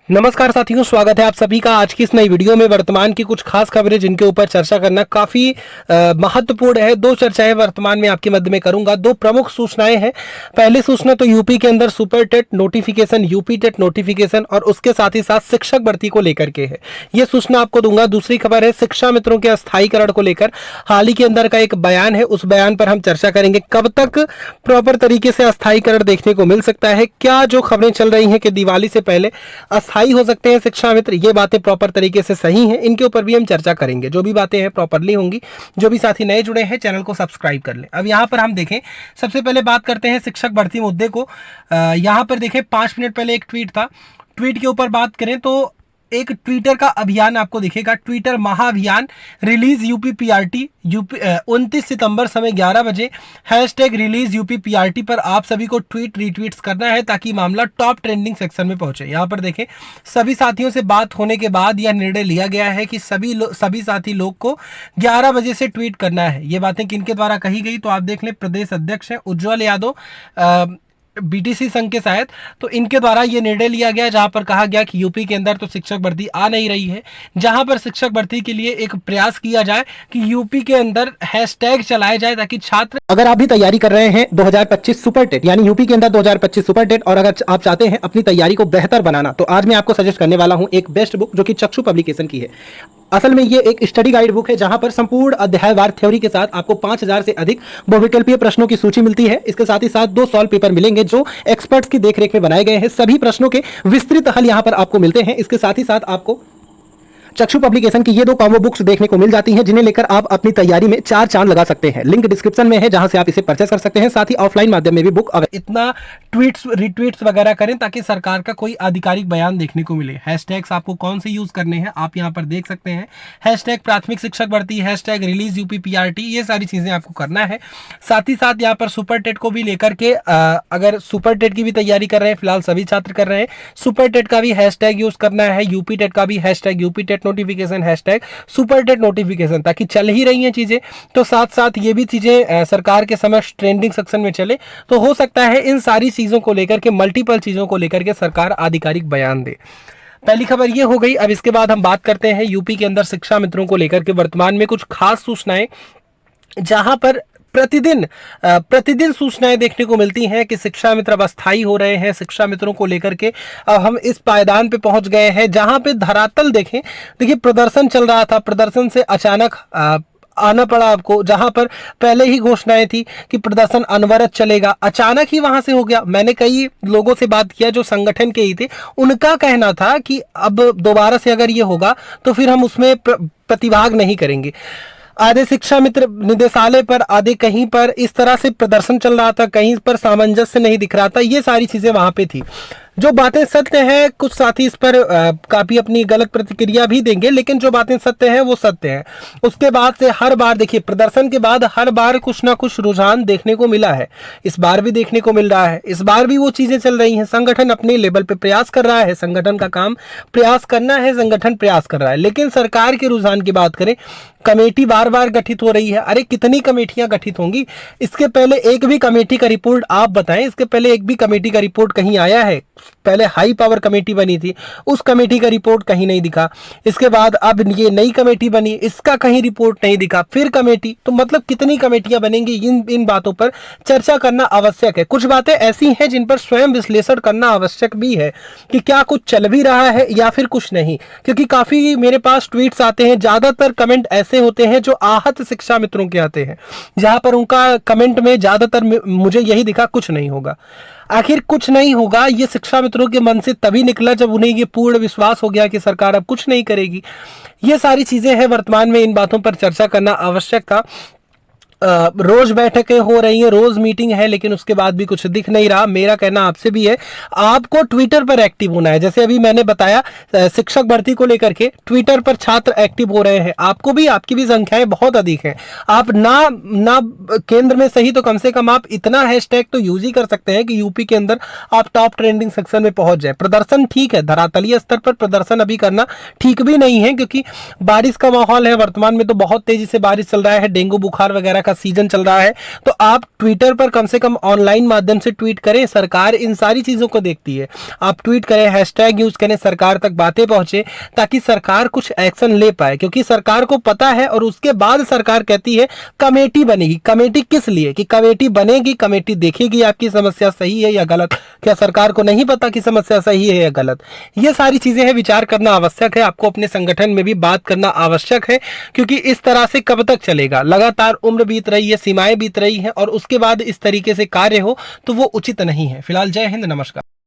नमस्कार साथियों, स्वागत है आप सभी का आज की इस नई वीडियो में। वर्तमान की कुछ खास खबरें जिनके ऊपर चर्चा करना काफ़ी महत्वपूर्ण है। दो चर्चाएं वर्तमान में आपके मध्य में करूंगा। दो प्रमुख सूचनाएं हैं। पहली सूचना तो यूपी के अंदर super TET notification, UP TET notification और उसके साथ ही साथ शिक्षक भर्ती को लेकर के है, ये सूचना आपको दूंगा। दूसरी खबर है शिक्षा मित्रों के अस्थायीकरण को लेकर हाल ही के अंदर का एक बयान है, उस बयान पर हम चर्चा करेंगे। कब तक प्रॉपर तरीके से अस्थायीकरण देखने को मिल सकता है, क्या जो खबरें चल रही हैं कि दिवाली से पहले अस्थायी हो सकते हैं शिक्षा मित्र, ये बातें प्रॉपर तरीके से सही हैं, इनके ऊपर भी हम चर्चा करेंगे। जो भी बातें हैं प्रॉपरली होंगी। जो भी साथी नए जुड़े हैं चैनल को सब्सक्राइब कर लें। अब यहाँ पर हम देखें, सबसे पहले बात करते हैं शिक्षक भर्ती मुद्दे को। यहाँ पर देखें 5 मिनट पहले एक ट्वीट था। ट्वीट के ऊपर बात करें तो एक ट्विटर का अभियान आपको दिखेगा, ट्विटर महाअभियान रिलीज यूपी पीआरटी, 29 सितंबर समय 11 बजे हैशटैग रिलीज यूपी पीआरटी पर आप सभी को ट्वीट रीट्वीट्स करना है ताकि मामला टॉप ट्रेंडिंग सेक्शन में पहुंचे। यहाँ पर देखें सभी साथियों से बात होने के बाद यह निर्णय लिया गया है कि सभी साथी लोग को 11 बजे से ट्वीट करना है। ये बातें किनके द्वारा कही गई तो आप देख लें, प्रदेश अध्यक्ष हैं उज्जवल यादव, बीटीसी संघ के शायद, तो इनके द्वारा ये निर्णय लिया गया जहां पर कहा गया कि यूपी के अंदर तो शिक्षक भर्ती आ नहीं रही है, जहां पर शिक्षक भर्ती के लिए एक प्रयास किया जाए कि यूपी के अंदर हैशटैग चलाए जाए ताकि छात्र, अगर आप भी तैयारी कर रहे हैं 2025 सुपर टेट यानी यूपी के अंदर 2025 सुपर टेट और अगर आप चाहते हैं अपनी तैयारी को बेहतर बनाना, तो आज मैं आपको सजेस्ट करने वाला हूं एक बेस्ट बुक जो कि चक्षु पब्लिकेशन की है। असल में ये एक स्टडी गाइड बुक है जहां पर संपूर्ण अध्यायवार थ्योरी के साथ आपको 5000 से अधिक बहुविकल्पीय प्रश्नों की सूची मिलती है। इसके साथ ही साथ 2 सॉल्व पेपर मिलेंगे जो एक्सपर्ट्स की देखरेख में बनाए गए हैं। सभी प्रश्नों के विस्तृत हल यहां पर आपको मिलते हैं। इसके साथ ही साथ आपको चक्षु पब्लिकेशन की ये 2 कॉम्बो बुक्स देखने को मिल जाती हैं जिन्हें लेकर आप अपनी तैयारी में 4 चांद लगा सकते हैं। लिंक डिस्क्रिप्शन में है जहां से आप इसे परचेस कर सकते हैं। साथ ही ऑफलाइन माध्यम में भी बुक इतना ट्वीट्स रिट्वीट्स वगैरह करें ताकि सरकार का कोई आधिकारिक बयान देखने को मिले। हैशटैग्स आपको कौन से यूज करने हैं आप यहां पर देख सकते हैं। हैशटैग प्राथमिक शिक्षक भर्ती, हैशटैग रिलीज यूपी पीआरटी, ये सारी चीजें आपको करना है। साथ ही साथ यहाँ पर सुपर टेट को भी लेकर के अगर सुपर टेट की भी तैयारी कर रहे हैं, फिलहाल सभी छात्र कर रहे हैं, सुपर टेट का भी हैशटैग यूज करना है। यूपी टेट का भी hashtag UP TET notification, hashtag super TET notification, ताकि चल ही रही हैं चीजें तो साथ साथ ये भी चीजें सरकार के समक्ष ट्रेंडिंग सेक्शन में चले, तो हो सकता है इन सारी चीजों को लेकर के, मल्टीपल चीजों को लेकर के सरकार आधिकारिक बयान दे। पहली खबर ये हो गई। अब इसके बाद हम बात करते हैं यूपी के अंदर शिक्षा मित्रों को लेकर के वर्तमान में कुछ खास सूचनाएं, जहां पर प्रतिदिन सूचनाएं देखने को मिलती हैं कि शिक्षा मित्र अब अस्थायी हो रहे हैं। शिक्षा मित्रों को लेकर के अब हम इस पायदान पे पहुंच गए हैं जहां पे धरातल देखिए प्रदर्शन चल रहा था, प्रदर्शन से अचानक आना पड़ा आपको, जहां पर पहले ही घोषणाएं थी कि प्रदर्शन अनवरत चलेगा, अचानक ही वहां से हो गया। मैंने कई लोगों से बात किया जो संगठन के ही थे, उनका कहना था कि अब दोबारा से अगर ये होगा तो फिर हम उसमें प्रतिभाग नहीं करेंगे। आधे शिक्षा मित्र निदेशालय पर, आधे कहीं पर इस तरह से प्रदर्शन चल रहा था, कहीं पर सामंजस्य नहीं दिख रहा था। ये सारी चीजें वहां पे थी। जो बातें सत्य हैं, कुछ साथी इस पर काफी अपनी गलत प्रतिक्रिया भी देंगे, लेकिन जो बातें सत्य हैं वो सत्य हैं। उसके बाद से हर बार देखिए प्रदर्शन के बाद हर बार कुछ ना कुछ रुझान देखने को मिला है। इस बार भी देखने को मिल रहा है, इस बार भी वो चीजें चल रही हैं। संगठन अपने लेवल पे प्रयास कर रहा है, संगठन का काम प्रयास करना है, संगठन प्रयास कर रहा है। लेकिन सरकार के रुझान की बात करें, कमेटी बार बार गठित हो रही है। अरे कितनी कमेटियां गठित होंगी? इसके पहले एक भी कमेटी का रिपोर्ट आप बताएं, इसके पहले एक भी कमेटी का रिपोर्ट कहीं आया है? पहले हाई पावर कमेटी बनी थी, उस कमेटी का रिपोर्ट कहीं नहीं दिखा। इसके बाद अब ये नई कमेटी बनी, इसका कहीं रिपोर्ट नहीं दिखा, फिर कमेटी, तो मतलब कितनी कमेटियां बनेंगी? इन बातों पर चर्चा करना आवश्यक है। कुछ बातें ऐसी हैं जिन पर स्वयं विश्लेषण करना आवश्यक भी है कि क्या कुछ चल भी रहा है या फिर कुछ नहीं, क्योंकि काफी मेरे पास ट्वीट्स आते हैं, ज्यादातर कमेंट ऐसे होते हैं जो आहत शिक्षा मित्रों के आते हैं, जहां पर उनका कमेंट में ज्यादातर मुझे यही दिखा कुछ नहीं होगा। आखिर कुछ नहीं होगा ये शिक्षा मित्रों के मन से तभी निकला जब उन्हें ये पूर्ण विश्वास हो गया कि सरकार अब कुछ नहीं करेगी। ये सारी चीजें हैं, वर्तमान में इन बातों पर चर्चा करना आवश्यक था। रोज बैठकें हो रही हैं, रोज मीटिंग है, लेकिन उसके बाद भी कुछ दिख नहीं रहा। मेरा कहना आपसे भी है, आपको ट्विटर पर एक्टिव होना है। जैसे अभी मैंने बताया शिक्षक भर्ती को लेकर के ट्विटर पर छात्र एक्टिव हो रहे हैं, आपको भी, आपकी भी संख्याएं बहुत अधिक हैं। आप ना केंद्र में सही तो कम से कम आप इतना हैशटैग तो यूज ही कर सकते हैं कि यूपी के अंदर आप टॉप ट्रेंडिंग सेक्शन में पहुंच जाए। प्रदर्शन ठीक है, धरातलीय स्तर पर प्रदर्शन अभी करना ठीक भी नहीं है, क्योंकि बारिश का माहौल है। वर्तमान में तो बहुत तेजी से बारिश चल रहा है, डेंगू बुखार वगैरह का सीजन चल रहा है, तो आप ट्विटर पर कम से कम ऑनलाइन माध्यम से ट्वीट करें। सरकार इन सारी चीजों को देखती है। आप ट्वीट करें, हैशटैग यूज करें, सरकार तक बातें पहुंचे ताकि सरकार कुछ एक्शन ले पाए, क्योंकि सरकार को पता है। और उसके बाद सरकार कहती है कमेटी बनेगी। कमेटी किस लिए? कि कमेटी बनेगी, कमेटी देखेगी आपकी समस्या सही है या गलत। क्या सरकार को नहीं पता कि समस्या सही है या गलत? ये सारी चीजें हैं, विचार करना आवश्यक है। आपको अपने संगठन में भी बात करना आवश्यक है, क्योंकि इस तरह से कब तक चलेगा? लगातार उम्र बीत रही है, सीमाएं बीत रही हैं, और उसके बाद इस तरीके से कार्य हो तो वो उचित नहीं है। फिलहाल जय हिंद, नमस्कार।